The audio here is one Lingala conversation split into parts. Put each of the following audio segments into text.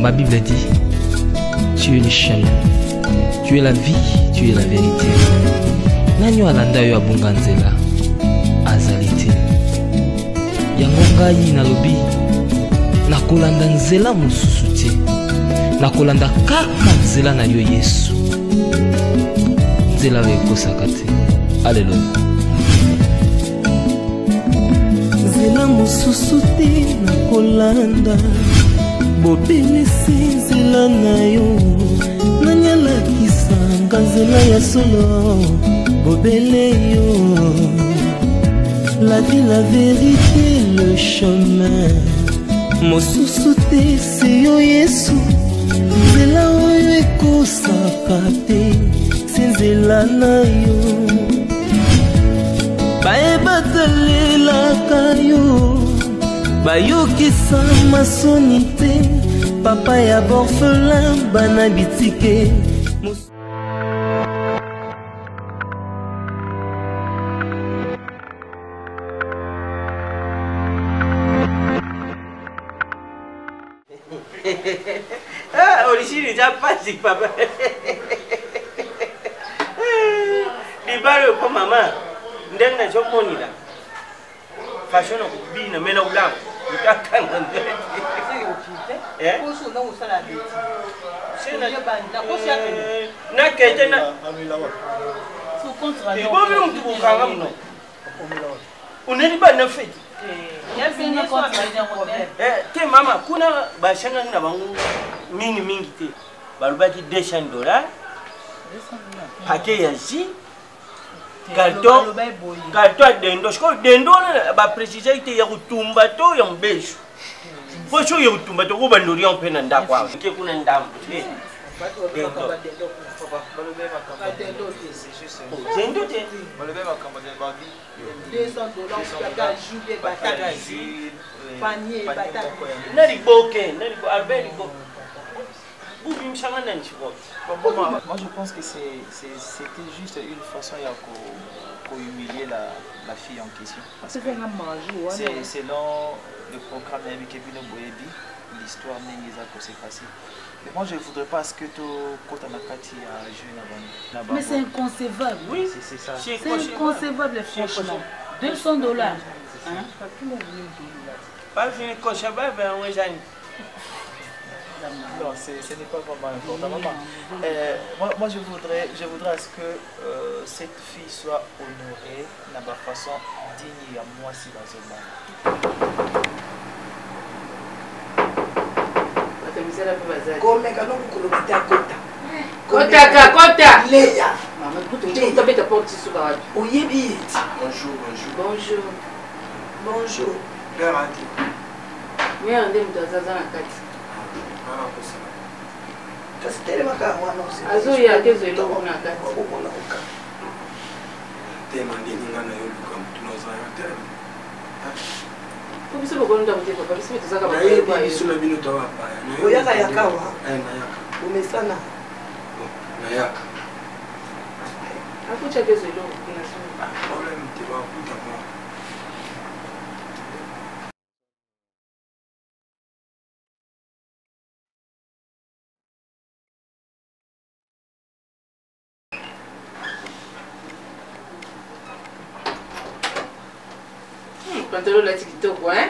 Ma Bible dit, tu es le chemin, tu es la vie, tu es la vérité. Nanyo alanda yo abunga nzela azali te. Yango ngai nalobi nakolanda nzela mosusu te. Nakolanda kaka nzela na yo Yesu. Nzela oyo ekosaka te. Alleluya. Nzela mosusu te nakolanda. Bobele nzela na yo nanyalakisanga nzela ya solo bobele yo. La vie, la vérité, le chemin mosusu te se yo Yesu. Nzela oyo ekosaka te se nzela na yo. Bayebatalelaka yo bayokisa masoni te. Papa ya borphelin bana bitike. Ah, origine déjà pas si papa. Libalo kwa mama. Ndenga chomoni la. Fashion kubina mena ulango. Utakanga ndele. Eh? Kusu na usala beti. Sina na kosia kene. Na kete na amila wa. Su kontra. Ibo bi mtu kukanga mno. Uneni ba na feti. Te mama kuna bashanga na bangu mingi te balubaki $200 paquet ya ji carton dendo sko dendo ba préciser ite ya kutumba to ya mbeshu pocho ya kutumba to kuba ndori on pena ndakwa ke kuna ndambo dendo te balube makamba de babi $200 bagages bagages panier bagages nari boke nari albert bo bubi mshangana nchiko. Moi je pense que c'était juste une façon de humilier la fille en question. C'est selon le programme de Kevin Boyebi, l'histoire n'est s'est passée. Mais moi je ne voudrais pas ce que tu côté Nakati a joué là-bas. Mais c'est inconcevable. Oui, c'est ça. C'est inconcevable franchement. $200. Hein? Pas fini Kochaba, ben on est jeune. Non, ce n'est pas vraiment important. Maman, moi je voudrais à ce que cette fille soit honorée de la façon digne à moi si dans ce monde. Kota. Leia. Bonjour. Pantalon là TikTok hein.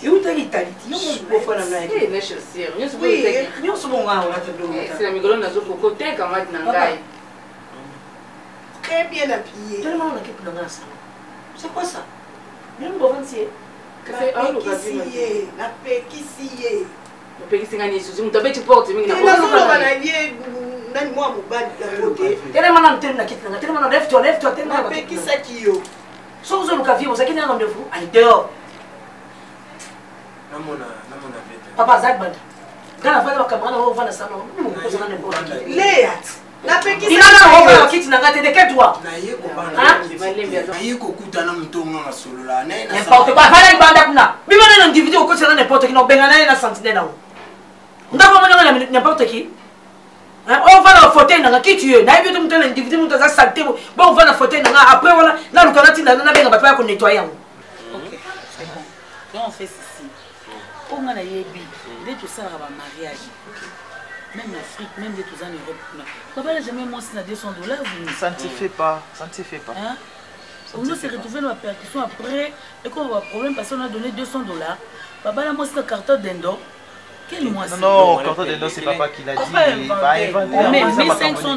Eu tá italiti, eu vou falar na ele. Né chaussure, eu sou oui, eu sou bom lá tá do. C'est la migron na zoko côté quand même na ngai. Très bien habillé. Tellement on a quelque chose ça. C'est quoi ça? Même bon ventier. C'est un local qui la péquissier. La péquissier ngani suzi mutabe porte mingi na. Na loba na lié nani moi mobali da côté. Tellement na ntenda kitanga, tellement na left tellement na pékissa kiyo. So vous avez vu, vous avez un rendez-vous. Allez dehors. Namona Papa Zak Banda. Dans la fin de la camarade, on va dans le salon. Léa. La petite. Il a la kit n'a pas de quel droit. N'importe quoi. Voilà une bande là. Mais on a un individu au côté de n'importe qui. On a un sentinelle là. On a n'importe qui. On va dans le fauteuil, on a qui tu es. On a vu un individu qui a salté. Bon, on va dans le fauteuil. Après, voilà. Là, nous avons bien battu pour nettoyer. Ok, c'est bon. Là, on fait ceci. On a yebi. Dès tout ça, on va mariage. Même l'Afrique, même des tout en Europe. Papa n'a jamais montré à $200. Ça ne se fait pas. Ça ne se fait pas. Hein? On s'est retrouvé dans la percussion après. Et quand on a un problème, parce qu'on a donné $200. Papa n'a montré un carton d'Indo. Quel mois c'est? Non, le carton d'Indo, c'est papa qui l'a dit. On met $1,500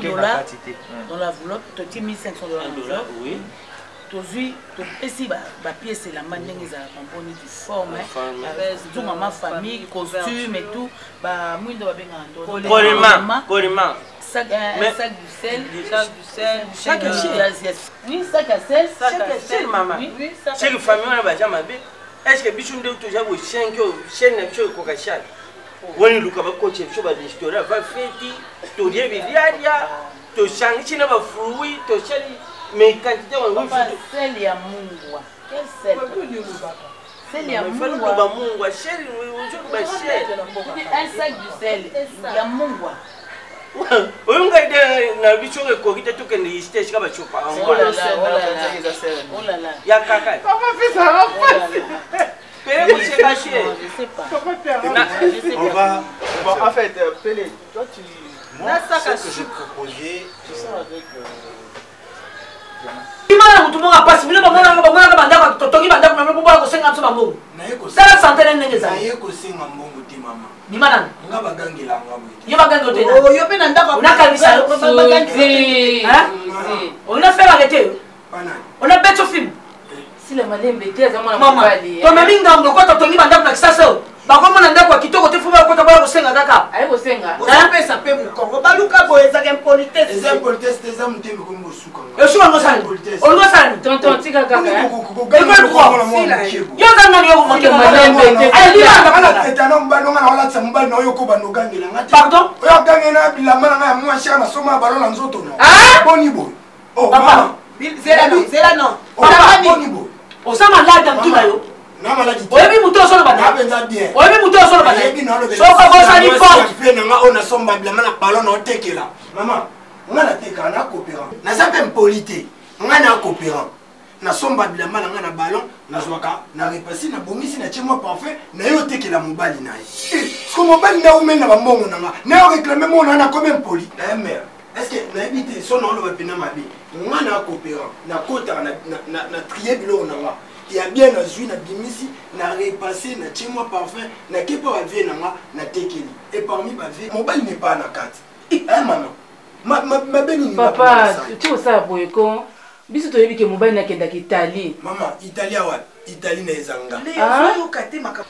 dans l'enveloppe. Tu as dit $1,500 dans l'enveloppe. Oui. Aujourd'hui, ici, la pièce c'est la manière dont ils ont du forme, avec toute ma famille, costume et tout. Coriment. Sac du sel. Sac à sel. Oui, sac à sel. Sac à sel, maman. Oui, sac à sel. C'est famille, on va jamais. Est-ce que Bichon de toujours au chien qui est cocaché? Oui, le cabas coach, je vais l'histoire. Va faire tu dis, tu changes, tu n'as pas fruit, tu changes. Mais quand tu es en sel et amour. Quel sel? Sel et amour. Un sac du sel et amour. On va dire na bicho ke kokita to ke ni stage ka ba chopa. Oh là là. Ya kaka. Papa fait ça. Pélé ko se caché. Je sais pas. On va en fait Pélé, toi tu moi ce que j'ai proposé, tu sors avec Imana mutu monga pasi mino bamona banda ko totongi banda ko memo bwa ko senga mso mbongo. Sala santene nenge za. Naye ko senga mbongo ti mama. Nimana nga bagangela ngabo. Yo bagango te. Oh yo pe na ndako. Una kanisa yo bagangi. Hein? On a fait arrêter. On a beto film. Si la madame bete za mwana mobali. To mami ngambo ko totongi banda ko kisasa. Bakoma na ndako kitoko te fuba ko tabala ko senga kaka. Ayi ko senga. Hein? Pe sa pe mu Kongo. Baluka boye za impolitesse. Eza impolitesse teza mutembe ko mosuka. Yo shuwa ngo sani. On doit sani. Tonton tika kaka. Yo zanga yo manke madame bete. Ayi dira ngala teta no mbano ngala wala tsa mbano no yo ko bano gangela ngati. Pardon? Oyo gangena bilamba nga mwa shana soma balona nzoto no. Ah? Boni boy. Oh papa. Zela non. Papa boni boy. Osama lada mtuna yo. Na maladi. Oyebi muto solo bana. Abenza bien. Oyebi muto solo bana. Soko bosa ni fort. Fe nga ona somba bilamba na balona otekela. Mama, ngana teka na coopérant. Na zape impolité. Ngana coopérant. Na somba bilamba na ngana ballon, na zwaka, na repasser na bongisi na tchema parfait, na yo tekela mobali na ye. Parce que mobali na umena ba mbongo na nga. Na yo réclamer mon na comme impoli. Eh mère. Est-ce que na éviter son nom le pena mabi. Ngana coopérant. Na kota na trier bilo na nga. Il y a bien na zui na bimisi na repasser na tchema parfait, na kepa ba vie na nga na tekeli. Et parmi ba vie, mobali n'est pas na carte. Eh maman. Ma beni papa, tu sais ça boyko. Biso to yebi ke mobile na kenda ki Italie. Mama, Italie wa, Italie na ezanga. Ah, yo kate maka.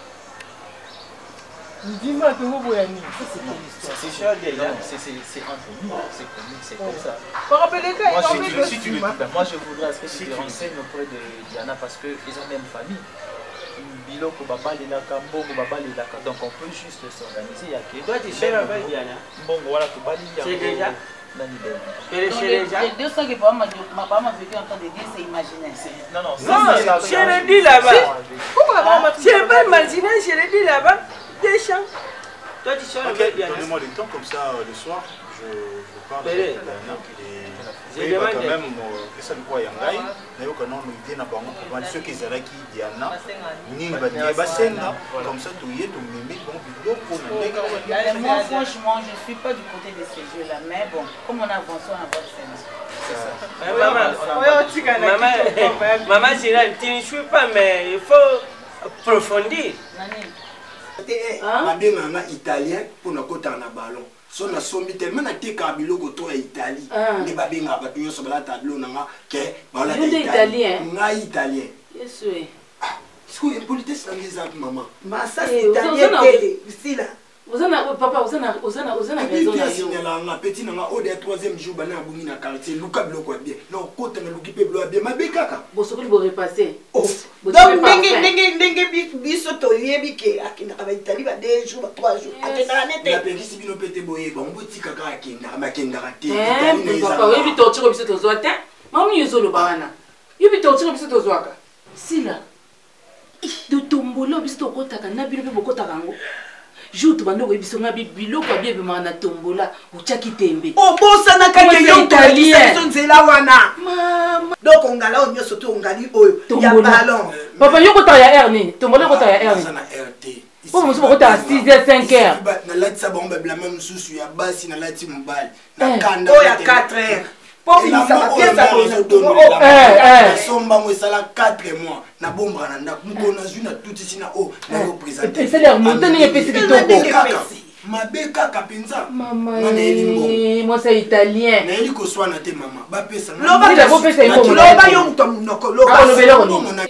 Dis-moi que vous voyez. C'est cher déjà, c'est entre nous, c'est connu, c'est comme ça. Pour rappeler que moi je voudrais que tu te renseignes auprès de Diana parce qu'ils ont même famille. Biloko baba les Kambongo baba les laka, donc on peut juste s'organiser. Il y a que toi tu sais avec Diana. Bon voilà tout bali. C'est déjà. Les 200 que ma maman a vécu en train de dire, c'est imaginaire. Non, je l'ai dit là-bas. Pourquoi je n'ai pas imaginé, je l'ai dit là-bas. Des champs. Toi, tu sais, donnez-moi le temps comme ça le soir. Je parle avec Diana. Je demande quand même que ça ne croit pas. Mais quand on vient à Bango, pour ceux qui sont là qui Diana, comme ça, tout y est, tout mimite, bon, moi, franchement, je ne suis pas du côté de ces jeux-là. Mais bon, comme on avance, on avance. Maman, tu ne suis pas, mais il faut approfondir. Ma bien maman italien pour na kota na ballon. So na sombi tellement na teka biloko to ya Italie. Ne ba benga ba tuyo so bala tableau na nga ke bala italien. Nga italien. Yes oui. Est-ce que politesse na ngeza maman? Massa italien télé. Ici là. Vous en avez papa, vous raison na signalanga petit nanga au des 3e jour bana abungi na quartier luka biloko ya bien non kota na luki pe biloko ya bien mabe kaka bosokoli bo repasser donc ndenge biso toyebi ke akendaka baitali ba 2 jours ba 3 jours akendaka nete napekisi bino pete boye bamboti kaka akendaka te papa oyebi torture biso tozwa te mami yozoloba wana yobi torture biso tozwaka sila de tombola biso tokotaka na bino mpe bokotaka yango jour tobandoko yebiso nga biloko ya biebemaka na tombola otyaki tembe obosanaka ke yo nzela wana donc ongala oyo nyonso to ongali oyo ya ballon papa yo kotaka ya air nini tombola kotaka ya air nini po mosu bokotaka 6h 5h nalatisa bango babilama mosusu ya basi nalati mobali oyo ya 4h sombango esala 4 mois nabombaka na ndako moko nazwi na tutisi na o nayopresente mabe kaka mpenza mwasa italien nayeli koswana te mama bapesa loba yo moto monoko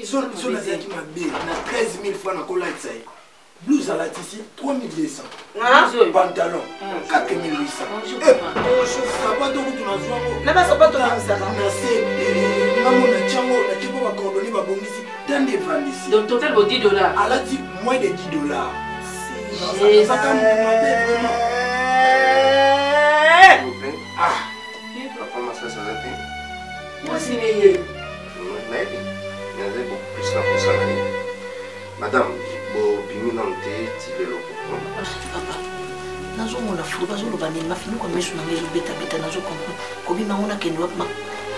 so nazalaki mabe na 13 000 francs nakolatisa ye blouse alatisi 3200 pantalon 4800 sapato kutu nazwango na basapato na msaka na se ngango na tiango na kipo bakordoni babongisi dans des vandisi donc total bo $10 alati moins de $10 Papa Massa Salati. Moi c'est les Madame, bon, biminante, tilelo. Papa, nazo mona fulu bazo lo bani mafinu kwa mesu na ngezo beta beta nazo kompo. Kobi mauna kendo wa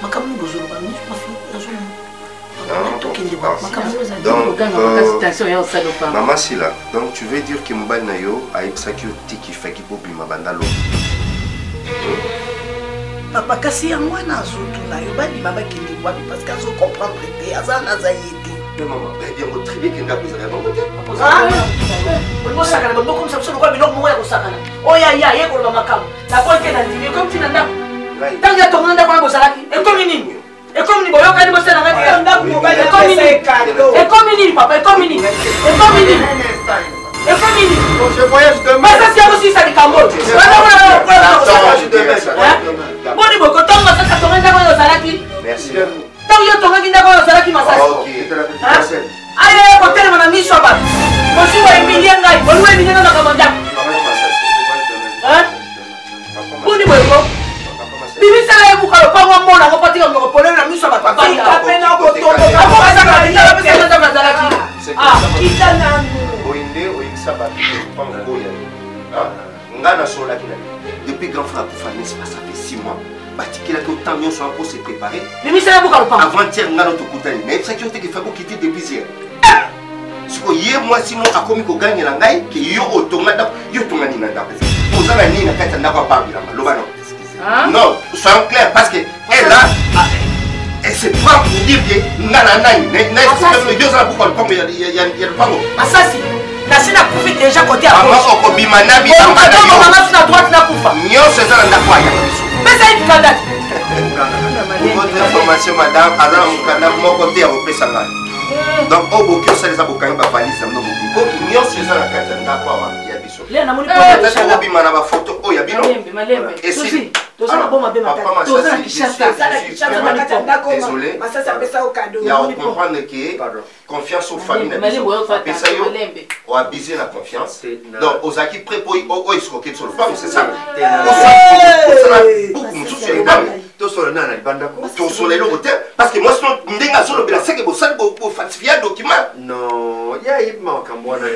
makamu gozo lo bani mafinu nazo. Maman Sila, donc tu veux dire que Mbal Nayo a ipsaki tiki faki popi mabandalo. Papa kasi yango na zotu na yo badi mama kindi wapi parce que azo comprendre te azana zayete. Mais maman, bien votre tribu qui n'a pas besoin de ah on sakana bon comme ça ko biloko mo ya ko sakana. Oya ya ye ko makamu. La ko ke na ndimi comme tu nanda. Tangia tonga kwa bozalaki. E comme nini? Et comme ni boyo kadi bosana ngati ya ndaku mobile et comme ni papa et comme ni je voyage demain mais ça c'est aussi ça di kambo boni boko tonga ça tonga ndako yo zalaki merci tango yo tonga ndako yo zalaki masasi aye ko tele mana miso ba mosi wa emilie ngai boni wa emilie na kamanda boni boko bibi sala ebuka lo pango mona ngo patika ngo pole na miso ba papa ya pena ko tondo ako kasaka ndala pesa za bazalaki kitana oinde oingisa ba pango boya ngana sola kila depuis grand frère Koufane ça fait 6 mois batikela que autant mieux soit pour se préparer bibi sala ebuka lo pango avant-hier ngana to kutani mais ça qui ont été que faut quitter depuis hier siko ye moi sino akomi ko gagner ngai ke yo otonga yo tonga ni nda ozala ni na kata ndako pa bila loba no. Non, soyons clairs parce que elle là, elle se prend pour dire que deux ans pour qu'on il y a le pango. Assassin, la scène a prouvé déjà côté à gauche. Maman, on bima nabi, maman sur la droite n'a pas. Nyo c'est ça n'a pas. Mais ça est candidat. Votre information madame, Azam Mukanda mon côté à opérer ça. Donc au bout que ça les avocats va valise ça non beaucoup. Nyo c'est ça la carte n'a pas il y a biso. Là na moni ko bima na ba photo o ya bino. Et si désolé. Il y a à comprendre que confiance aux familles. On a abusé la confiance. Donc, aux acquis prêts pour escroquer sur le femme, c'est ça. Parce que moi, falsifier document. Non, il y a une manque en moi. Je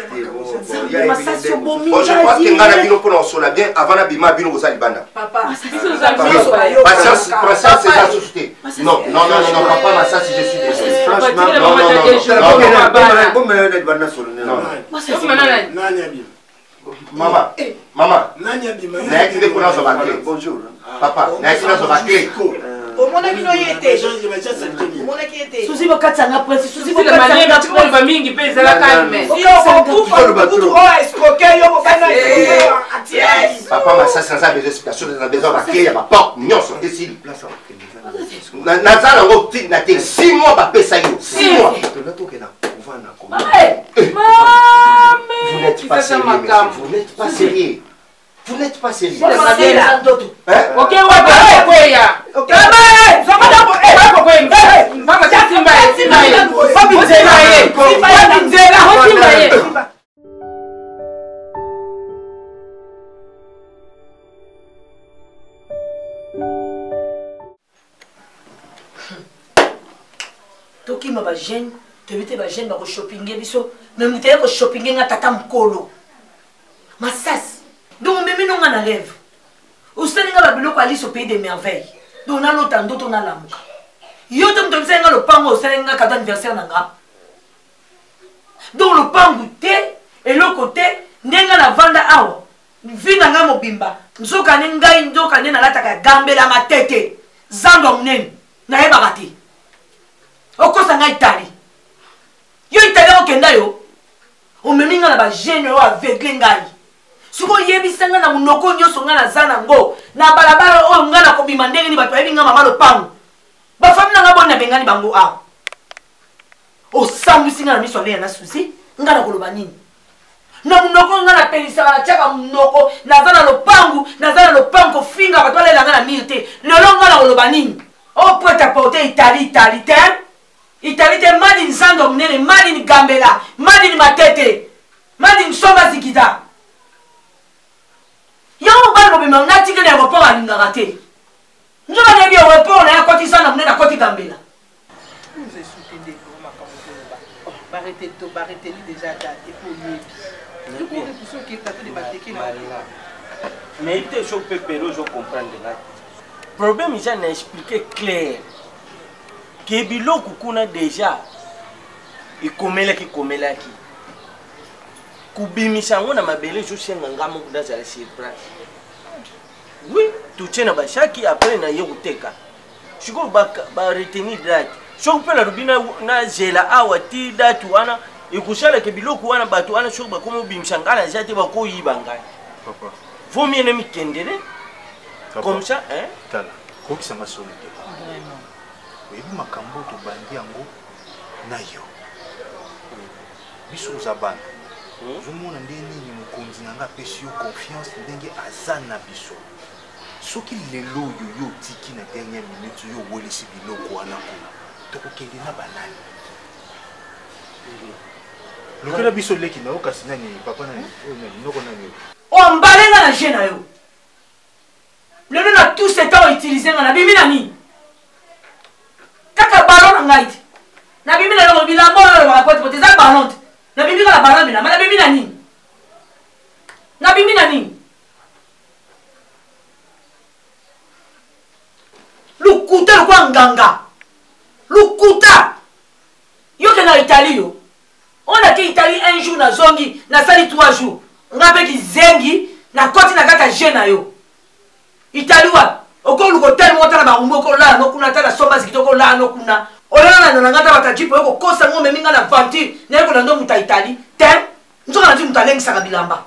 pense que bien avant la bima bino aux alibanda. Papa, patience, c'est la société. Non, papa, ma ça si je suis désolé. Franchement, Maman, bonjour. Papa, Susi bakati anga prince Susi la manière tu peux va mingi pe za la calme papa ma ça sans explication dans besoin ba créer ba porte nyonso décide nazala ngo na te 6 mois ba pesa yo 6 mois vous n'êtes pas sérieux. Vous n'êtes pas sérieux. Ok, toki ma ba jeune te vite ba jeune ba ko shopping biso même te ko shopping nga tata mkolo masas donc même non na rêve usani nga ba biloko ali so pays des merveilles donc na lota ndoto na lamuka yo to mto msenga lo pango usani nga cadeau anniversaire na nga donc le pango te et le côté ndenga na vanda awa vina nga mobimba nzoka ngai nzoka nena lataka gambela matete zando mnene na yeba kati okosa nga Italie yo Italie okenda yo omeminga na ba jeune yo aveugle ngai siko yebisa nga na munoko nyoso nga na zana ngo na balabala o nga na kobima ndenge ni bato yebi nga mama lo pango ba famille nga bona bengani bango a o sambusi nga na miso ale na susi nga na koloba nini na munoko nga na pelisa na chaka munoko na zana lo pango finga bato ale nga na mirte lelo nga na koloba nini o prêt à porter Italie Italie mali nzando mnene mali ni gambela mali ni matete mali ni somba zikita yango balo bima ngati ke na aéroport alinga raté njoka na bi aéroport na yakoti sana mnene akoti gambela nous est soutenu pour ma campagne barrete to barrete li déjà daté pour yebi tout pour que ceux qui tape de bateki na mais il te choque pépéro je comprendre là problème j'ai n'a expliqué clair que biloko kuna déjà ikomelaki kubimisa ngo na mabele jo shenga ngamo kudazala sur place oui tu tena bashaki après na yekuteka shiko ba retenir date shoko pela rubina na jela awati date wana ikushala ke biloko wana batu wana shoko bakomo bimisa ngala jate bako yibanga papa faut mieux ne mikendele comme ça hein tala ko kisanga solide ebi makambo to bandi yango nayo biso zabana zomona ndeni mukonzi nanga pesi yo confiance ndenge azana biso soki lelo yo tiki na dernière minute yo wolisi biloko wana kuna tokokende na banani lokela biso leki na okasi nani papa nani noko nani o mbalenga na jeune yo lelo na tout ce temps utiliser na bimi nani kaka ballon ngai na bimi na ngo bilambo na ba pote za ballon na bimi ka ballon na bimi nani lukuta kwa nganga lukuta yo ke na Italie yo on a ke Italie un jour na zongi na sali 3 jours ngabe ki zengi na koti na kata jeune yo Italie wa okolu ko tellement tala ba umbo ko la no kuna tala somba zikitoko la no kuna olala na ngata batajipo ko kosa ngome minga na vanti na ko ndo muta Italie tem nzoka na timu talengi saka bilamba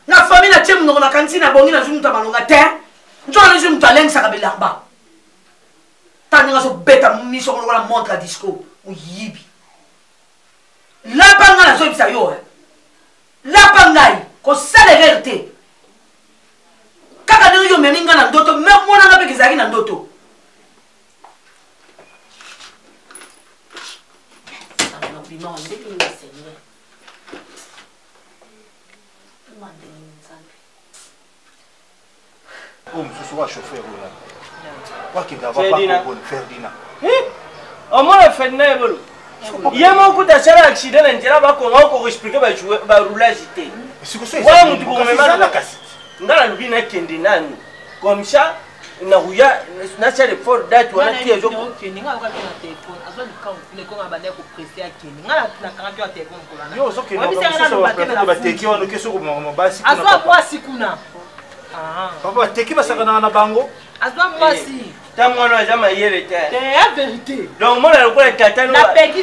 na famille na timu no na kantina bongi na timu tabalonga tem nzoka na timu talengi saka bilamba tani ngaso beta miso ko la montre disco uyibi la panga na zo bisa yo la pangai ko sale vérité kaka ndio yo meminga na ndoto même mwana ngabe kizaki na ndoto ana bima onde ni seigneur mwande nzambe msusu wa chauffeur là wakenda ba ko Ferdinand omona Ferdinand bolo yemo kuta sala accident ndira ba ko ngoko expliquer ba roulage té wa mutu ko mema na kasi ngala lubina kende nani comme ça na huya na chale for date wana tie jo ninga ka na téléphone azo ni quand le ko ngaba ko presser akeni ngala na kanga kwa téléphone ko lana yo soki no ba teki wana keso ko mabasi kuna azo mwasi kuna papa teki basaka na bango azo mwasi tamwana ajama yele te la vérité donc moi le ko tata no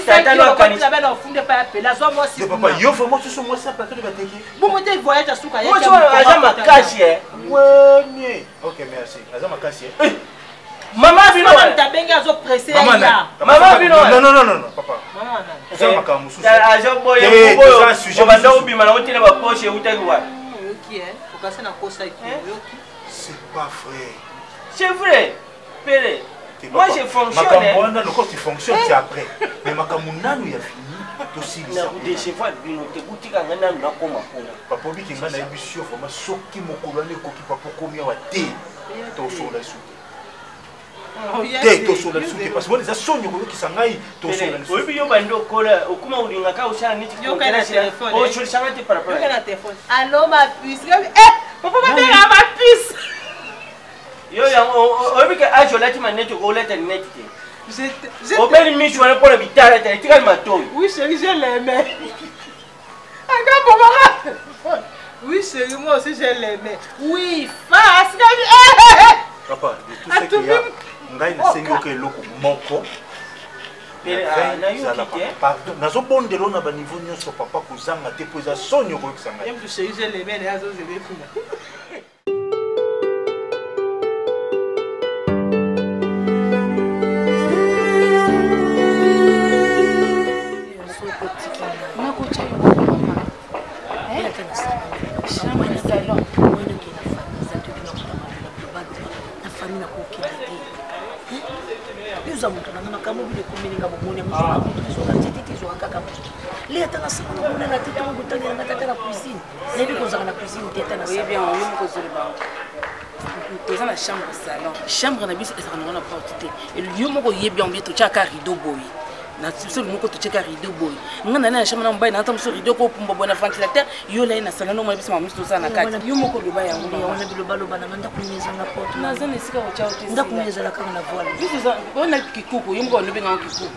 tata no kanisa na funde pa pela azo mwasi papa yo vraiment tu so moi ça plateau de bateki bon moi voyage asuka moi ajama kashi ouais OK merci ajama kashi Maman bino tabenga azo presser maman bino non papa maman nani ça makamusu azo boye boyo banda ubima na otile ba poche utaki wa qui hein? Faut casser na kosa qui. C'est pas vrai. C'est vrai. Péré. Moi je fonctionne. Makamwana le tu fonctionnes c'est après. Mais makamunanu ya fini. Aussi na décevoir bino te butika ngana na koma kona. Papa bi kinga na émission vraiment soki mokolo ne koki papa komia wa te. To so la souki. To so la souki parce que moi les sonyo ko ki sangai to so la souki. Oui yo bando kola okuma ulinga ka usha niti ko kana téléphone. Oh je sanga te para para. Yo kana téléphone. Allô ma puce. Papa ma belle ma puce. Yo ya obi ke ajo lati maneti ko leta neti. Au bel mis sur le pôle vital, tu as le oui, chérie, je l'aimais. Oui, chérie, moi aussi je l'aimais. Oui, face. Papa, de tout ce qu'il y a, ngai na sengo ke loko moko. Pardon, nazo bondelo na ba niveau nyonso papa kozanga te poza sonyo ko kisanga. Même chérie, je l'aimais, les azo je vais fouiller. chambre na biso ezalaka na porte te yo moko yebi yango to chaka rideau boy na biso moko to chaka rideau boy ngana na chambre na mbai na tamso rideau ko pumba bona ventilateur yo la ina salon mo biso mamuso za na kati yo moko loba yango wana biloba loba na nganda kunyeza na porte na zana esika ko chao te nda kunyeza la kanga na voile biso za bona kikuku yo moko lobi ngao kikuku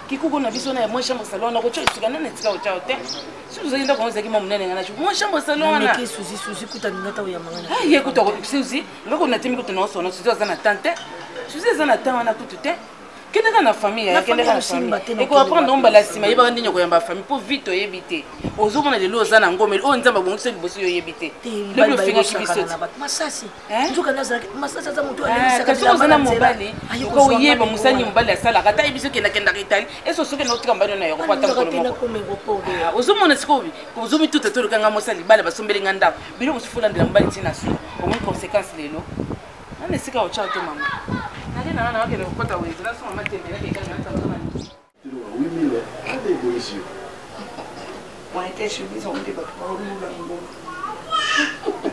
kikuku na biso na mo chambre salon na ko chao esika na esika ko chao te suzi nda ko zaki mamu nene ngana chu mo chambre salon na ke suzi kuta ngata ya mangana ye kuta ko suzi ngako na timi kuta na sona suzi za na tante suzi za na tante na kutu te kende na famille ya kende na famille et ko apprendre on bala sima yeba ndinyo ko yamba famille pour vite yebite ozomona lelo ozana ngomeli o nzamba bongise liboso yo yebite le finga kibiso masasi nzuka nazala masasi za mutu alisa ka ozana mobali ko yeba musani mobali asala kata yebiso kenda kenda kitali eso soke no tika mbano na yo ko pata ko moko ozomona sikobi ozomi tout to kanga mosali bala basombeli nganda bilo musufula ndela mbali tina su au moins conséquence lelo na sika o chao te mama na na wakele ukota wezi la soma matembele ke kana hata kama ni oui mille hadi boisio on était chez nous on débat pas au monde ngo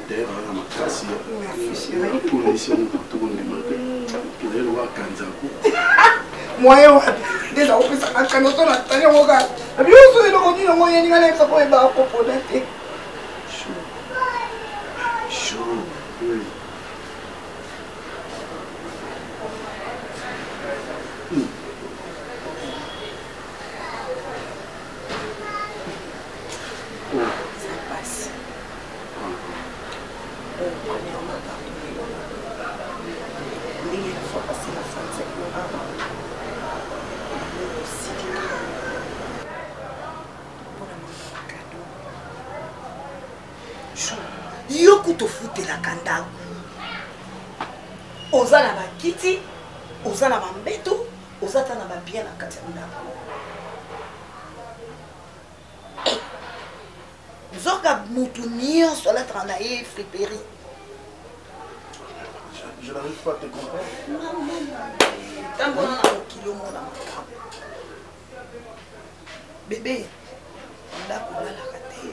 terre na makasi ya polisi on tout le monde kile wa kanza ko moye wa déjà on pesa akanoto na tanya ngoga abiuso ilo ko dino ngoye ninga na ko ba ko podate chaud oui. Yoko to fute la kandaku. Oza na bakiti, oza na bambeto, oza ta na babia na kati ya ndako. Zoka mutu nyonso alatra na ye friperie. Je n'arrive pas à te comprendre. Tango na mokilo mona makambo. Bébé, ndako lalaka te.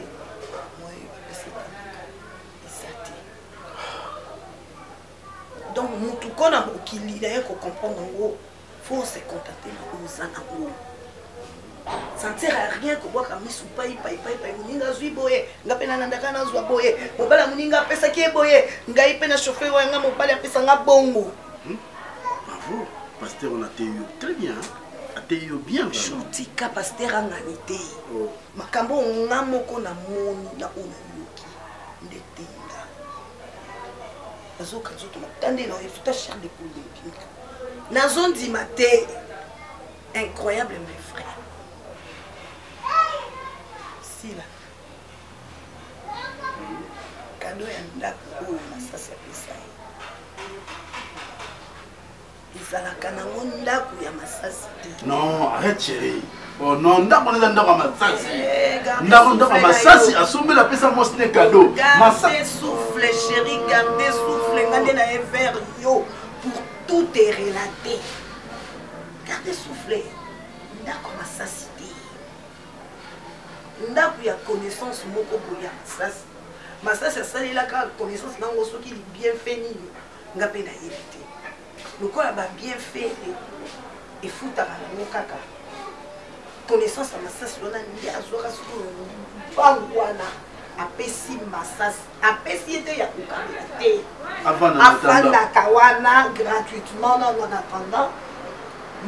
Donc, mutu kona mokili d'ailleurs qu'on comprend en gros, faut se contenter de ça en gros. Ça ne sert à rien que voir comme mis ou pas, muninga zui boye, nga pena nandaka na zwa boye, mobala muninga pesa ki boye, nga ipena chauffeur wa nga mobala pesa nga bongo. Bravo, pasteur on a été très bien. Ateyo bien. Chutika pasteur anganité. Makambo nga moko na moni na ona yoki. Ndete. Azoka zoto matande na efuta cher de poule de pink. Nazon di maté. Incroyable mes frères. Si là. Cadeau ya ndako oyo na sasa pesa. ezalaka nango ndako ya masasi te. Non, arrête chérie. Oh non, ndako neza ndako ya masasi. Ndako ya masasi asombela pesa mo sine cadeau. Gardez souffle chérie, gardez souffle ngande na vers yo pour tout est relaté. Gardez souffle. Ndako masasi te. Ndako ya connaissance moko boya masasi. Masasi asalelaka connaissance nango soki li bien fait nini nga pe na éviter. Lokola ba bien fait et futaka nango kaka. Connaissance ya masasi wana ndi azwaka siko bangwana apesi masasi apesi ete ya kokabela te. Afandaka wana gratuitement non en attendant.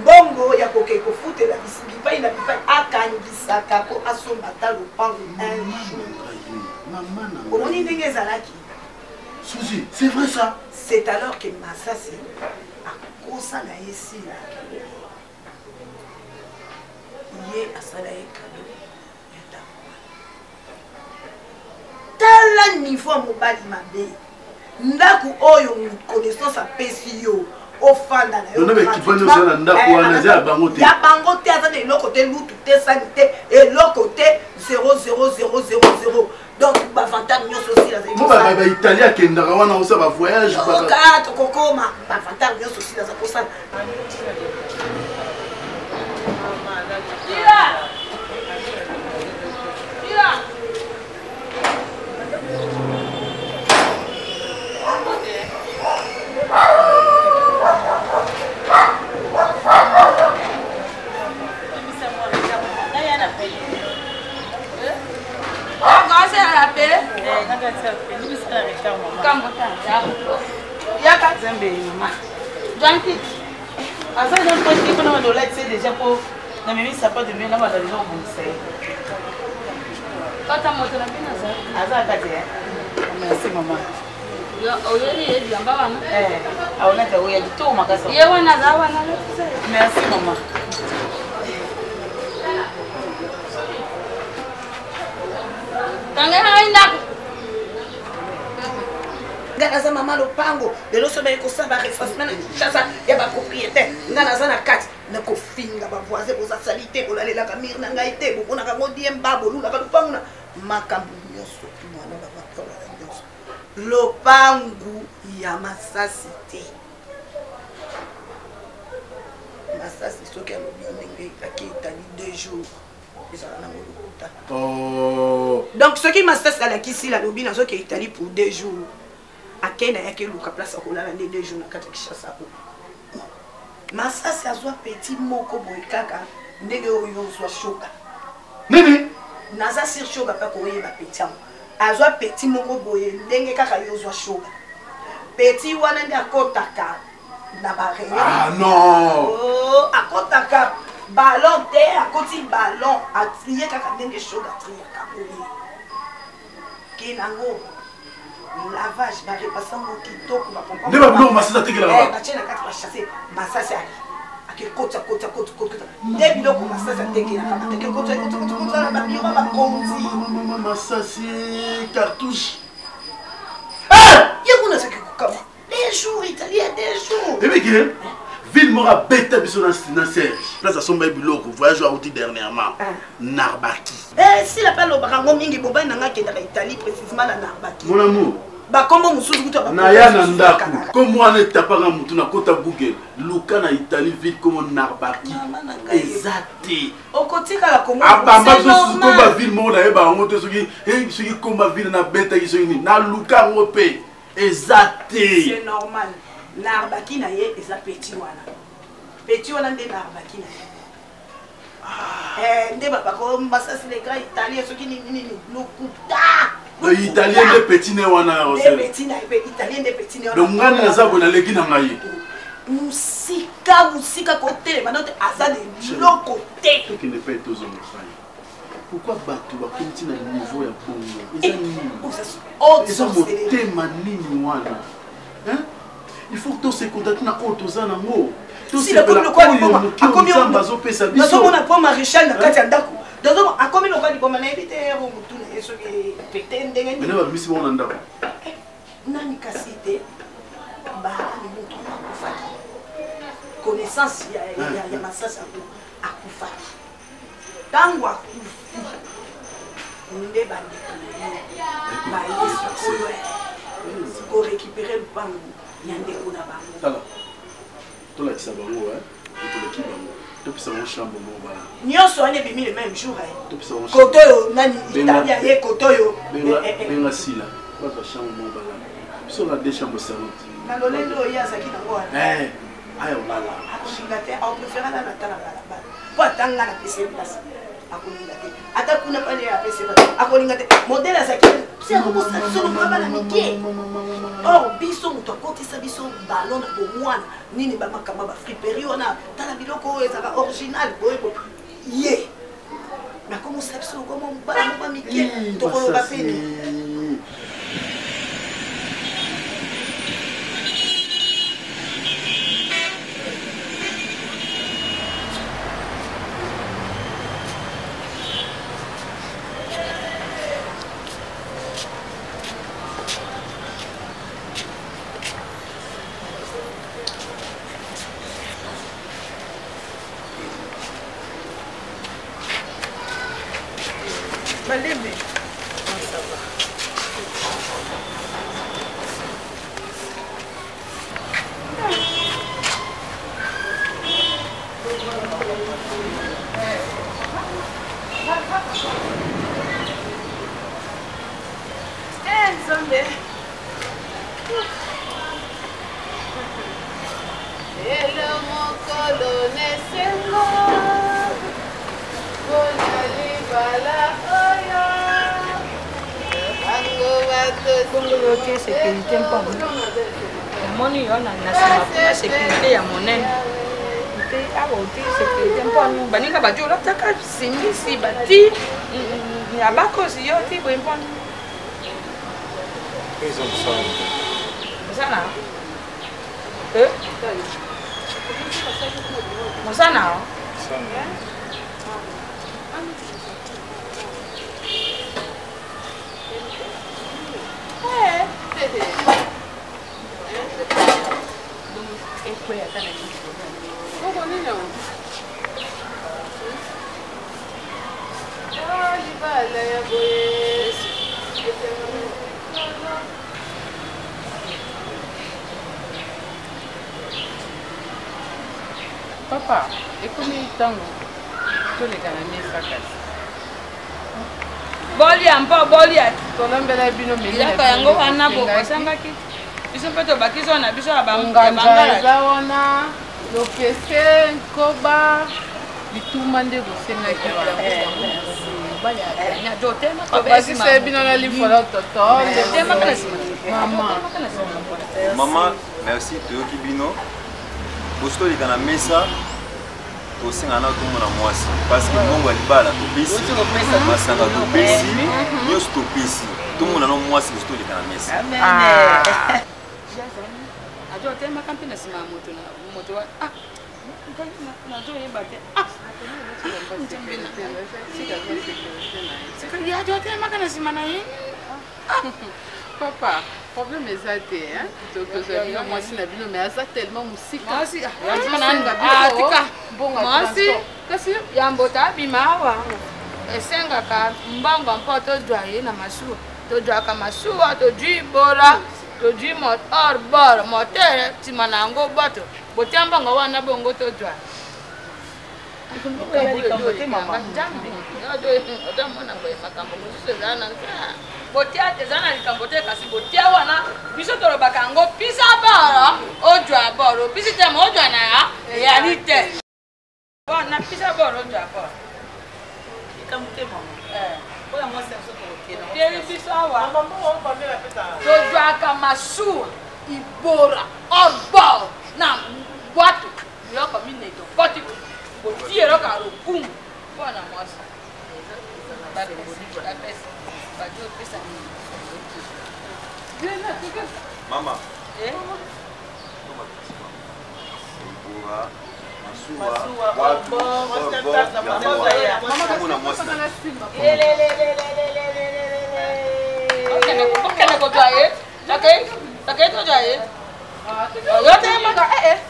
Mbongo ya koke kofutela bipai na bipai akangisaka ko asomata lopango un jour. Omoni ndenge ezalaki. Suzy, c'est vrai ça? C'est alors que Masasi akosa na esila. Ye asala ye cadeau ya ndako. Tala niveau mobali mabe. Ndako oyo connaissance apesi yo. Ofanda na yo. On a équipé na ndako wana za bango te. Ya bango te aza na côté lutu te sanité et l'autre côté 00000. Donc ba fantam nyoso aussi la. Mo ba italien kendaka wana osa ba voyage ba. Ka to kokoma ba fantam nyoso aussi la za kosa. Merci maman. Nganaza mama lopango lelo so ba ekosaba refasement chaza ya ba propriétaire nganaza na kati na kofinga ba voisin boza salite bolalela ka mir na ngai te bokona ka ngodi mbabo lula ka lopango na makambu nyoso mwana ba bakola nyoso lopangu ya masasi te masasi soki alobi ndenge akitani 2 jours ezala nango lokuta. Donc soki masasi alakisi la lobi nazoki Italie pour 2 jours. Akena yake luka place akolala nde 2 jours na kati Kinshasa ko. Masasi azwa petit moko boy kaka ndenge oyo zwa shoka. Nini? Naza sur shoka pa ko yeba petit am. Azwa petit moko boy ndenge kaka yo zwa shoka. Petit wana ndi akotaka na ba réunion. Ah non. Oh, akotaka ballon te akoti ballon atrier kaka ndenge shoka trier kaboli. Kinango lavage ba repassango kitoko ba pompa. Ne ba blo masasa tekela ba. Ba tshena kati ba chasser masasa ali. Ake kota. Ne biloko masasa tekela ka ba ke kota ba biro ba konzi. Masasi cartouche. Yekuna seki kukama. 2 jours italien 2 jours. Et bien que ville mora bête biso na Serge. Place à somba biloko voyage outi dernièrement. Narbaki. Si la palo barango mingi boba nanga kenda ka Italie précisément na Narbaki. Mon amour. Ba kombo mususu kuta ba. Na ya na ndaku. Comme moi ne tapanga mutu na kota Google. Luka na Italie ville comme Narbaki. Exacté. Okotika la kombo. Abamba so komba ville mo na yeba ngoto soki komba ville na bête ki soki na luka ngope. Exacté. C'est normal. Narbaki na ye eza petit wana. Petit wana nde Narbaki na ye. Nde baba ko masasi le grand italien soki nini lokuta. Le italien de petit ne wana aussi. Le petit na italien de petit ne wana. Donc ngana na zabo na leki na ngai. Musika côté manote aza de l'autre côté. Ce qui ne peut être aux hommes. Pourquoi battre ba komiti na niveau ya Congo? Eza nini? Eza motema nini wana? Hein? Il faut que tu se contactes na auto za nango. Si le comme le quoi akomi bazo pesa biso. Nous sommes na point maréchal na kati ndako. Donc akomi le quoi comme na éviter ro mutu na yeso ke pété ndenge ni. Mais na misi mona ndako. Nani kasite ba ni mutu na kufaki. connaissance ya masasa akufa tango akufa nde bandeko bayesu ko récupérer le bango ya ndeko na bango tala tolakisa bango toleki bango topesa bango chambre mobala nyonso wana ebimi le même jour koto oyo nani italia ye koto oyo benga sila bazwa chambre mobala biso na deux chambres salute na lolendo oyo azaki nango wana aya olala akolinga te aopréféra na natala balabala po atanga na pese place akolinga te ata kuna pale ya pese akolinga te modele azaki si akokosa biso lokaba na mike or biso moto akokisa biso balon na bomwana nini bamakambo bafriperie wana tala biloko oyo ezaka original boyebo ye nakomosa biso lokoma mobala moba mike tokoloba peni Malebe. Ça va. Nzambe. Ele mokolo nesengo. Bongo sécurité mpona moni yo na nsima mpona sécurité ya monene te awa oti sécurité mpona baninga bajo olotaka simbisi bati abakosi yo ti boye mpona mosana mosana Papa, et combien de temps tu les gars mesa kasi? Bolia mpo bolia. Tolambela bino meli. Yaka yango wana bokosangaki. Biso mpe tobakiso na biso ya bangala. Eza wana lokese nkoba bituma nde bosengaki bakisa bino na lifola toto. Maman, merci toyoki bino. Bosto likana mesa tosenga na tomona mwasi parce que mbongo ya libala topesi masanga topesi nyonso topesi tomona no mwasi bosto likana mesa ajo temaka mpe na nsima ya moto wa nazoyeba te ajo temaka na nsima na ye papa problème eza te tozwa bino mwasi na bino mais aza tellement mosika mwasi kasi yambota abima awa esengaka mbanga mpo tozwa ye na masuwa tozwaka masuwa tozwi bora tozwi motor bor motere nsima na yango bato botia mbanga wana bongo tozwa otomona boye makambo mosusu eza na botia eza na likambo te kasi botia wana biso tolobaka yango pisa boro ojwa boro bisi te ma ojwa na ya eyali te na pisa boro ojwa boro teli biso awa tozwaka masuwa ibora orbor na bwato biloko minei tokoti botie eloka lokumu mpona mwasi Mama.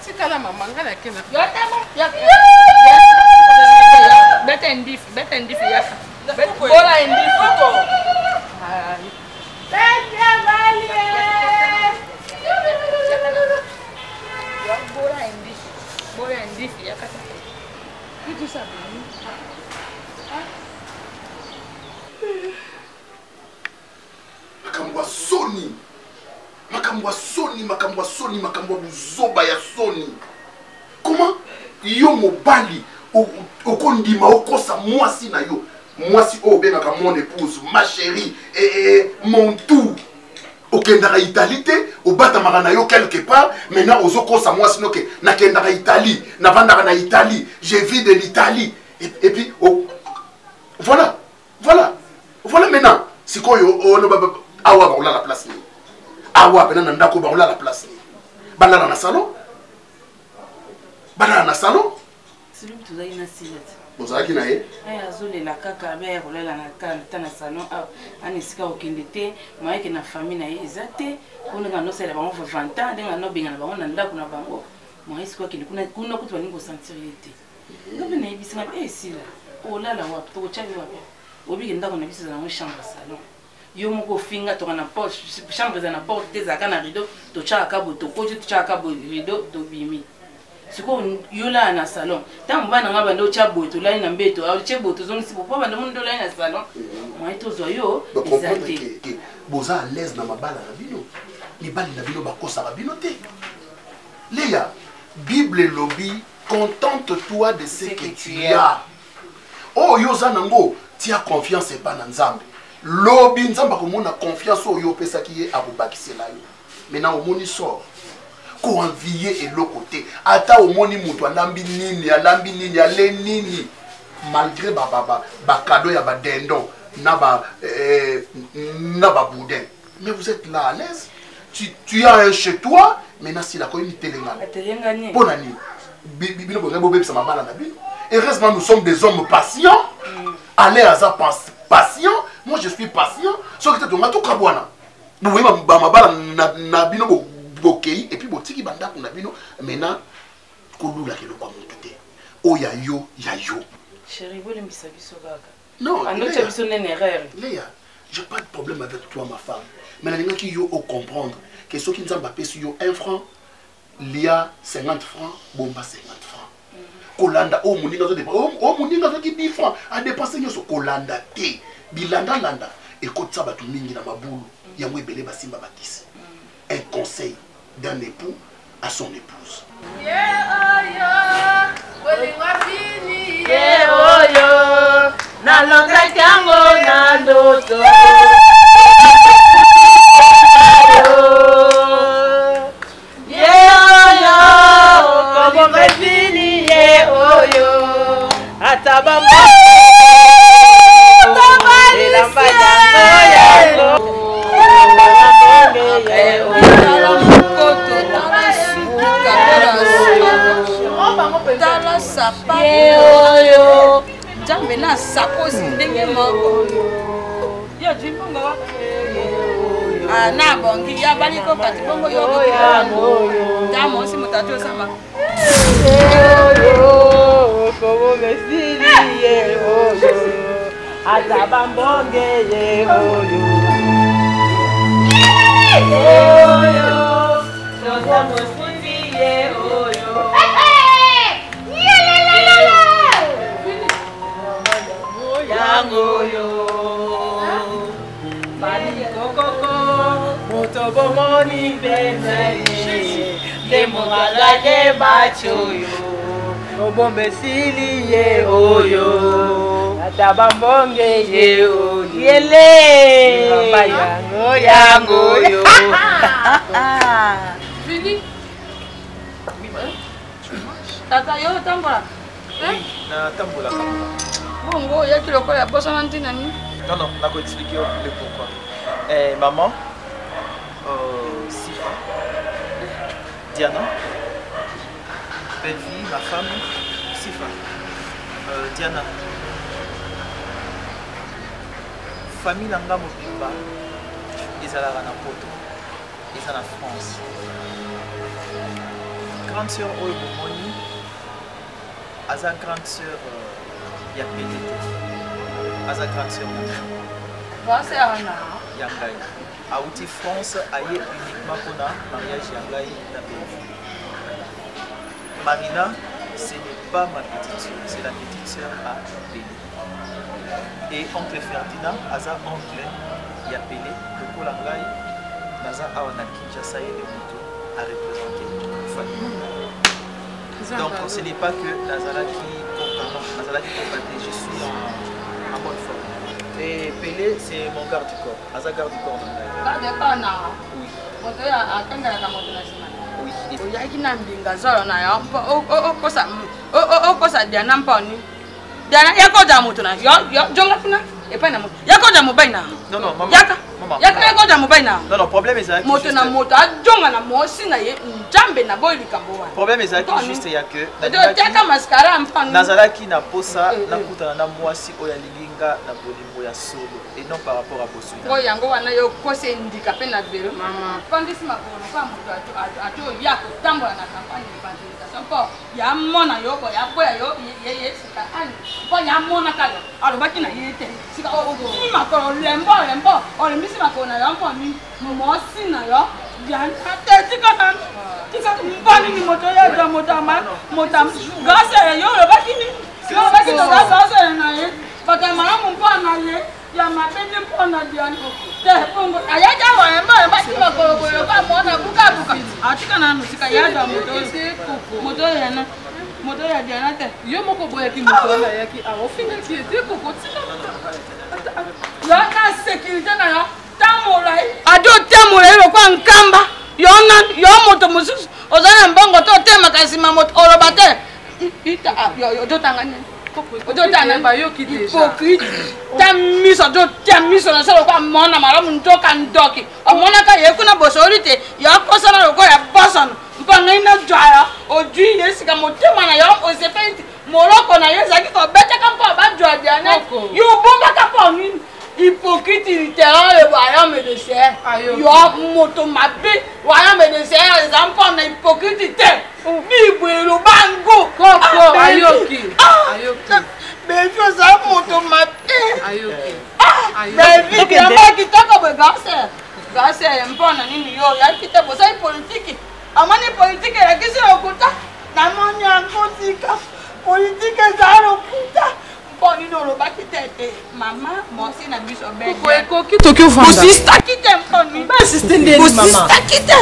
tikala mama nga na kena beta ndifi yaka bola ndifi bola ndifi yaka kitu sabi makambo buzoba ya soni. Comment yo mobali okondima okosa mwasi na yo mwasi oyo obengaka mon épouse, ma chérie, mon tout. Okendaka Italie te obatamaka na yo quelque part, maintenant ozokosa mwasi noke nakendaka Italie, navandaka na Italie, je vis de l'Italie et puis voilà maintenant sikoyo ono awa ba la place ni awa pena na ndako ba la place ni balala na salon celui qui a une assiette bozalaki na ye azolela kaka abe ya kolela na ta na salon ana esika okende te moyeke na famille na ye eza te oninga nosala bango 20 ans ndenga nobenga na bango na ndako na bango moye esika okende kuna kutu balingi kosentir ye te ngabe nayebisinga esila olala wapi tokotyaki wapi obiki ndako na biso ezala ngo chambre salon yo moko ofinga toka na porte chambre eza na porte te ezalaka na rideau totyaka boye tokoti totyaka boye rideau tobimi sikoyo yola na salon ntango mobali nanga bande otya boye tolali na mbeto otye boye tozongisi bo mpo bande moni tolali na salon moye tozwa yo eza te boza à l'aise na mabala na bino mibali na bino bakosaka bino te leya bible elobi contente-toi de ce que tu as oyo oza nango tia confiance epa na nzambe lobi nzambe akomona confiance oyo opesaki ye akobakisela yo maintenant omoni sort koenvie eloko te ata omoni moto alambi nini ale nini malgré bakado ya badendon na baboudin mais vous êtes là à l'aise tu as un chez toi maintenant si la koyini telengana mpona nini bino bongai bobebisa mabala na bino heureusement nous sommes des hommes patients aller aza patient moi je suis patient soki te tonga tokabwana boboyi bamabala na bino bokei et puis botiki bandako na bino maintenant kolula keloko ya motu te oyo ya yo chéri bolembisa biso kaka non andotya biso nene erreur Léa j'ai pas de problème avec toi ma femme mais nalingaki yo ocomprendre que soki nzambe apesi yo 1 franc lia 50 francs bomba 50 francs kolanda o moninga azoki 10 francs adepense nyonso kolanda te bilandalanda ekotisa bato mingi na mabulu yango ebele basimba bakisi un conseil d'un époux à son épouse. tala sapato jambe na sakosi ndenge moko yo jimbongo na bongi ya baliko kati bongo yo tamo si mutatu sama como mesili ye oyo atabambonge ye oyo Bomoni bene de moraga de bachoyo obombe sili ye oyo atabambonge ye oyo yele yango yo fini tata yo tambola na tambola kama bongo ya kiloko ya bosa na ntina ni non nako expliquer le pourquoi maman Sifa, Diana, belle-fille, ma femme, Sifa, Diana, famille Nanga Mobimba, ils allaient à Napoto. et ça la France. Grande sœur Oyo Bomoni, Aza grande sœur Yapelete, Aza grande sœur Yangai. Aouti France aille uniquement pour le mariage Yangai na Belgique. Marina, ce n'est pas ma petite sœur, c'est la petite sœur à Béli. Et oncle Ferdinand, Aza oncle Yapelé, le Kolangai, Naza Awana Kinshasa et le Moutou a représenté une famille. Donc ce n'est pas que Nazala qui compatait, je suis en bonne forme. Et Pelé, c'est mon garde du corps. Aza garde du corps. Garde du corps, non? Oui. Oui. Oyaki na mbinga zolo na yo okosa diana mponi diana yakoja moto na yo jonga kuna epa na moto yakoja mobile na non maman yaka yakoja mobile na non problème est moto na moto ajonga na mosi na ye njambe na boy likambo wa problème est juste ya que yaka mascara mponi nazalaki na posa na kutana na mwasi oya lilinga na bolingo ya solo et non par rapport à Bosuina. Ko yango wana yo kose handicapé na vero mama pandisi makolo kwa moto ato ya kotambola na campagne d'évangélisation po ya mona yo ko ya boya yo ye sika ani po ya mona ka yo alobaki na yete sika o makolo lembo o misi makolo na yo po mi mo sina yo ya ate tika na tika mbani ni moto ya da motam grâce yo alobaki ni yo alobaki to grâce na ye pata maramu mpo na ye ya mapende mpona diani te pongo ayaja wa emba kiba kolobolo ka mona buka atika na nusika yaja moto yana moto ya diana te yo moko boya ki moto na yaki awo finga ki ete koko tika yo na sécurité na yo tamolai ado tamolai lo kwa nkamba yo moto mususu ozana mbongo to tema kasima moto orobate ita yo tangane hypocrite tamiso do tamiso na solo kwa mona malamu ndoka ndoki omona ka yekuna bosolite yakosa na loko ya boson mpanga ina jaya ojui yesika motema na yo osepenti moloko na yezaki ko beta kampo ba jwa diana yo bomba kapo ni hypocrite littéral le royaume de ciel yo moto mabe royaume de ciel les enfants na hypocrite te bibwelo bango koko ayoki bebi oza moto mabe bebi yamba kitoko bwe gase mpona nini yo yaki te bozali politiki amani politiki elakisi lokuta namoni yango tika politiki ezali lokuta mponi olobaki tete mama mosi na biso ekoki toki ofanda osistaki te mponi osistaki te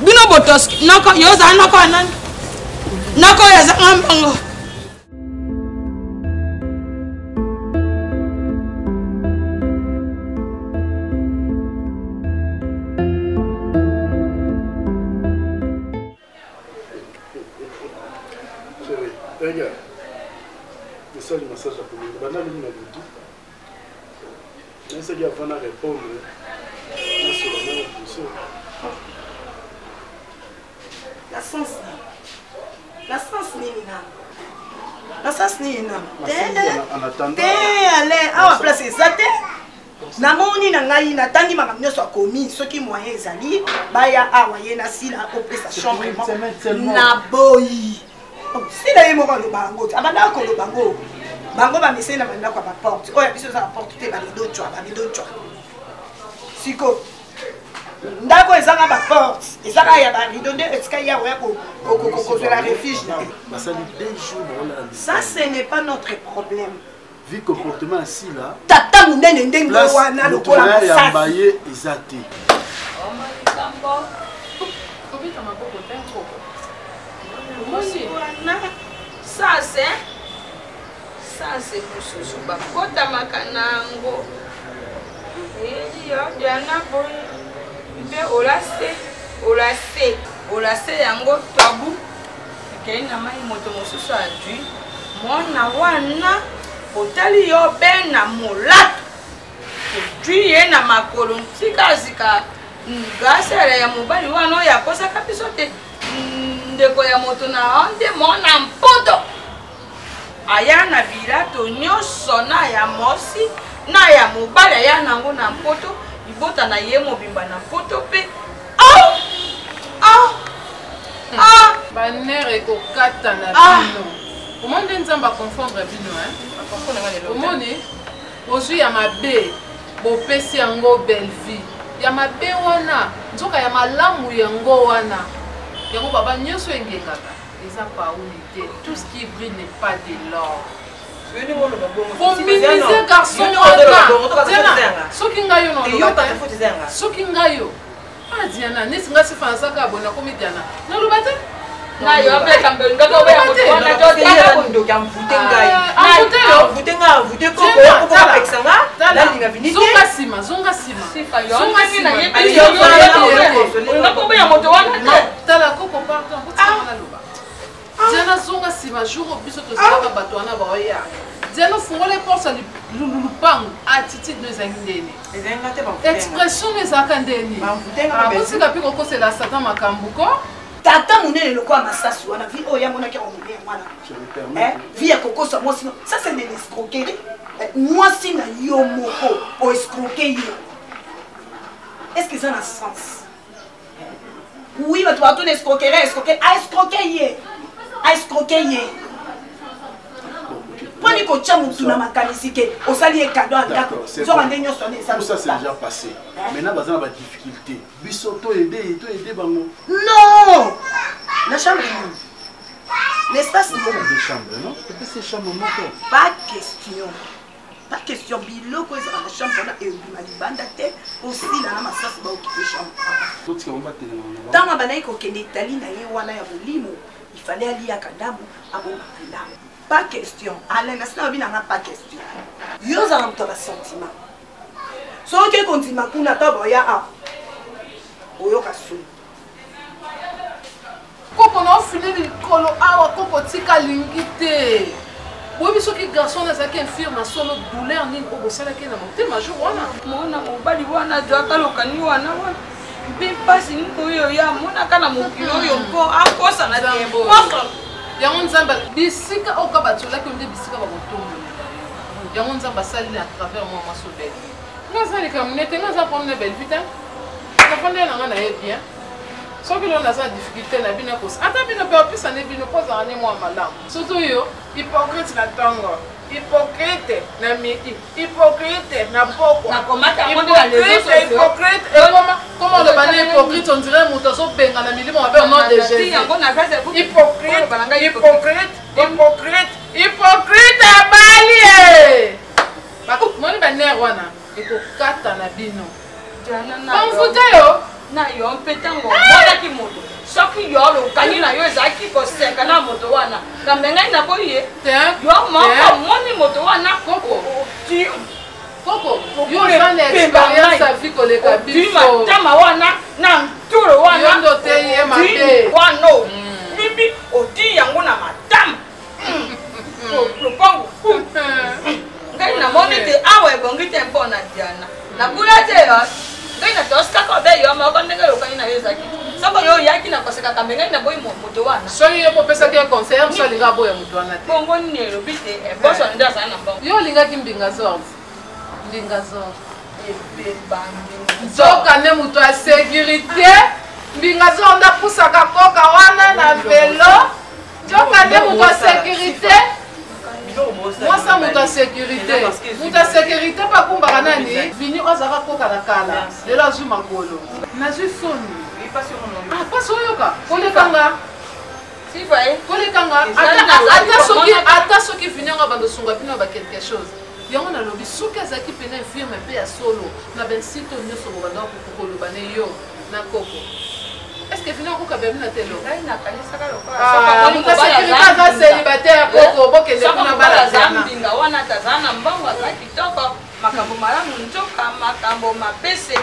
bino botoski noko yoza noko anani noko yazanga mbango le message à communiquer. Maintenant, nous avons tout. Mais c'est qu'il faut répondre sur la même position. La sens ni na. Allez, à place exacte. Namoni na ngai na tangi makambo nyonso akomi soki moyen ezali baya awa ye na sila opesa chambre na boyi. Si la yemo ko bango, abanda ko bango. Bango ba messé na banda ko ba porte. Oya biso za porte te ba lido chwa. Siko. Ndako ezanga ba porte. Ezanga ya ba lido de eska ya oya ko la refuge. Ça ce n'est pas notre problème. Vu comportement ainsi là. Tata munene ndengo wana lokola masasi. Ya mbaye ezate. Ça c'est mususu bakotamaka nango yo diana boy mpe olase yango tabu ekei na mai moto mosusu adwi mwana wana otali yo be na molato odwi ye na makolo ntikazika ngasere ya mobali wana oyo akosaka biso te ndeko ya moto na onde mona mpoto aya na bilato nyonso na ya mosi na ya mobali aya nango na mpoto libota na ye mobimba na mpoto pe banere ekokata na bino omoni nzambe akonfondre bino omoni bozwi ya mabe bopesi yango belle vie ya mabe wana nzoka ya malamu yango wana yango baba nyonso engengaka eza pauli te tout ce qui brille n'est pas de l'or bominize garçon wana soki ngai yo noloba te soki ngai yo Diana nesi nga sifana saka abona komi Diana naloba te na yo apeka mbenga ko ya mutwana to ya bondo ya mvute ngai na mvute nga mvute ko ko ko pexanga la linga vinite zonga sima sifa yo zonga na ye yo ko ya moto wana tala koko pardon ko tsama na loba Diana zonga sima jour biso to saka bato wana ba oya Diana fungole porte lulupangu attitude no zangindeni expression no zakandeni abosika piko kosela satan makambuko tata munene lokwa masasu wana vi oya mona ki omune mwana vi ya kokosa moi sinon ça c'est de l'escroquerie moi si na yo moko o escroquer yo est-ce que ça a sens oui mais tu vas tout escroquer ye Poni ko chamu tuna makanisi ke osali e cadeau andako zo rande nyonso ne ça c'est déjà passé maintenant bazana ba difficulté biso to aider bango non la chambre l'espace de chambre non peut-être c'est chambre moko pas question biloko eza na chambre na e malibanda te aussi na masasi ba occuper chambre tout ce qu'on va tenir tama banayi ko kende Italie na ye wana ya bolimo il fallait aller à Kadamu à Bombapela. Pas question. Alain, n'a pas question. Yo za mto ba sentiment. So ke kontima kuna ta boya a. Oyo kasu. Koko na fini kolo awa koko tika lingite. Bobi soki garçon na zaki infirme solo douleur ni ko sala ke na motema jour wana. Mona mobali wana jaka lokani wana wana. Bipasi nkoyo ya mona kana mokilo yo ko akosa na tembo. Yango nzamba bisika okabatula ko nde bisika ba botombo. Yango nzamba sali à travers moi masobel. Ngaza le kamunete ngaza prendre belle vite. Na fondé na ngana ye bien. Soki lo na sa difficulté na bino ko. Ata bino pe opisa ne bino ko za ne moi malamu. Surtout yo hypocrite na tongo. Hypocrite na miki, hypocrite na poko. Na komata monde na les autres hypocrite et comment le banner hypocrite on dirait moto benga na milimo avec nom de Jésus. Hypocrite abali. Bako moni banner wana eko kata na bino. Jana yo na yo mpetango mona ki moto. Soki yo lo kanina yo ezaki ko seka na moto wana. Kamenga ina boye. Yo moko moni moto wana koko. Koko yo na expérience à vie koleka biso. Tama wana na nturo wana. Yo ndo te ye mabe. Wano. Bibi oti yango na madame. Propongo. Ngai na moni te awe bongi tempo na Diana. Na kula te yo. Ngai na toska ko be yo moko ndenge yo kanina yo zaki. Soko yo yaki na koseka kamenga na boy moto wana. So yo popesa ke conseil so linga boy moto wana te. Bongo nero bite e boso nda sana bongo. Yo linga kimbinga zor. Mbinga zor. Ebe bandi. Zoka ne moto a sécurité. Mbinga zor nda pusaka koka wana na vélo. Zoka ne moto a sécurité. Moi ça moto a sécurité. Moto a sécurité pa kumbaka nani? Vini ozaka koka na kala. De la zuma kolo. Na zu soni. Ah, pas soyoka. Kolekanga. Si vai. Kolekanga. Ata soki finanga bando sunga pina ba quelque chose. Yango na lobi soki azaki pena infirme pe ya solo na ben sito nyoso banda ko koloba ne yo na koko. Est-ce que finanga ko kabemi na telo? Na kanisa ka lokwa. Ah, muta sécurité za célibataire koko bokende kuna bala zambinga wana tazana mbongo za kitoko makambo malamu njoka makambo mapese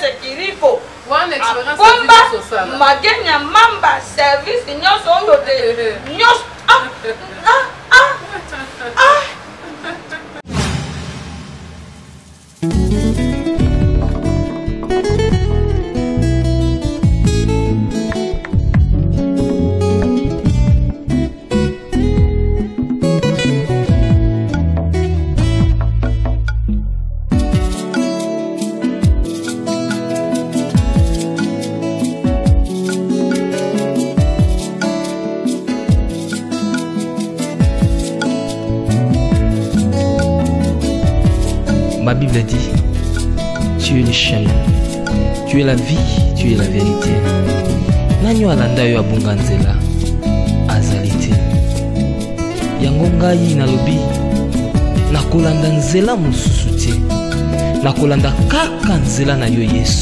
sekiriko wana experience magenya mamba service nyoso oyo te nyoso Bible dit, tu es le chemin, tu es la vie, tu es la vérité. Nani alanda yo abunga nzela azali te. Yango ngai nalobi nakolanda nzela mosusu te. Nakolanda kaka nzela na yo Yesu.